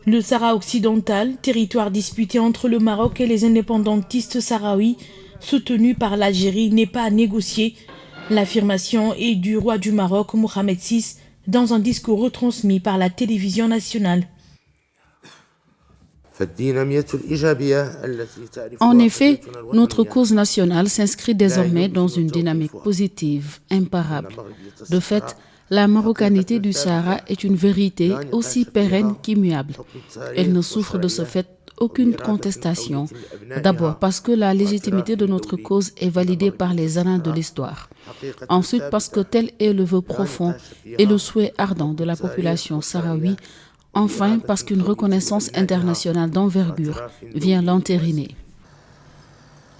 Le Sahara occidental, territoire disputé entre le Maroc et les indépendantistes sahraouis, soutenu par l'Algérie, n'est pas à négocier. L'affirmation est du roi du Maroc, Mohamed VI, dans un discours retransmis par la télévision nationale. En effet, notre cause nationale s'inscrit désormais dans une dynamique positive, imparable. De fait, la marocanité du Sahara est une vérité aussi pérenne qu'immuable. Elle ne souffre de ce fait aucune contestation. D'abord parce que la légitimité de notre cause est validée par les annales de l'histoire. Ensuite parce que tel est le vœu profond et le souhait ardent de la population sahraoui. Enfin, parce qu'une reconnaissance internationale d'envergure vient l'entériner.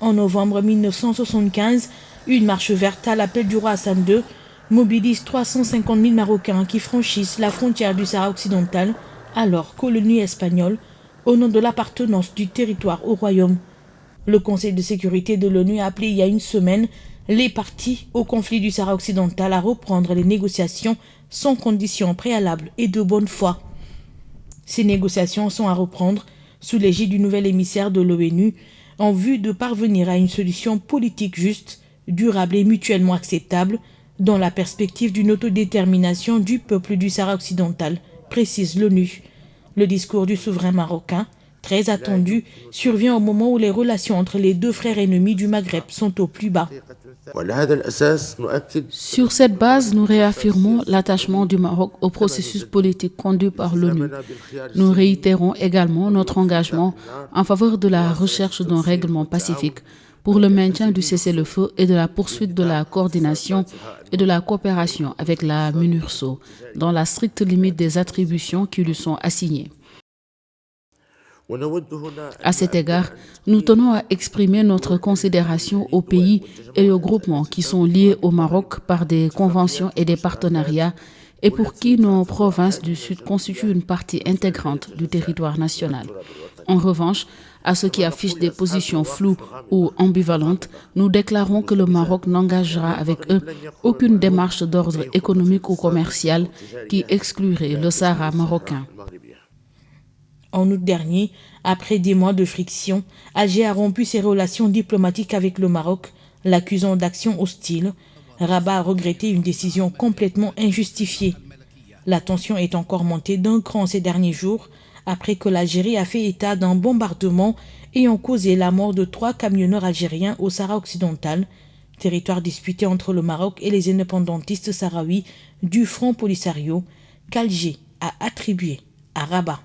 En novembre 1975, une marche verte à l'appel du roi Hassan II mobilise 350 000 Marocains qui franchissent la frontière du Sahara occidental, alors colonie espagnole, au nom de l'appartenance du territoire au royaume. Le Conseil de sécurité de l'ONU a appelé il y a une semaine les parties au conflit du Sahara occidental à reprendre les négociations sans conditions préalables et de bonne foi. Ces négociations sont à reprendre sous l'égide du nouvel émissaire de l'ONU en vue de parvenir à une solution politique juste, durable et mutuellement acceptable dans la perspective d'une autodétermination du peuple du Sahara occidental, précise l'ONU. Le discours du souverain marocain, très attendu, survient au moment où les relations entre les deux frères ennemis du Maghreb sont au plus bas. Sur cette base, nous réaffirmons l'attachement du Maroc au processus politique conduit par l'ONU. Nous réitérons également notre engagement en faveur de la recherche d'un règlement pacifique pour le maintien du cessez-le-feu et de la poursuite de la coordination et de la coopération avec la MINURSO, dans la stricte limite des attributions qui lui sont assignées. À cet égard, nous tenons à exprimer notre considération aux pays et aux groupements qui sont liés au Maroc par des conventions et des partenariats et pour qui nos provinces du Sud constituent une partie intégrante du territoire national. En revanche, à ceux qui affichent des positions floues ou ambivalentes, nous déclarons que le Maroc n'engagera avec eux aucune démarche d'ordre économique ou commercial qui exclurait le Sahara marocain. En août dernier, après des mois de friction, Alger a rompu ses relations diplomatiques avec le Maroc, l'accusant d'actions hostiles. Rabat a regretté une décision complètement injustifiée. La tension est encore montée d'un cran ces derniers jours, après que l'Algérie a fait état d'un bombardement ayant causé la mort de 3 camionneurs algériens au Sahara occidental, territoire disputé entre le Maroc et les indépendantistes sahraouis du Front Polisario, qu'Alger a attribué à Rabat.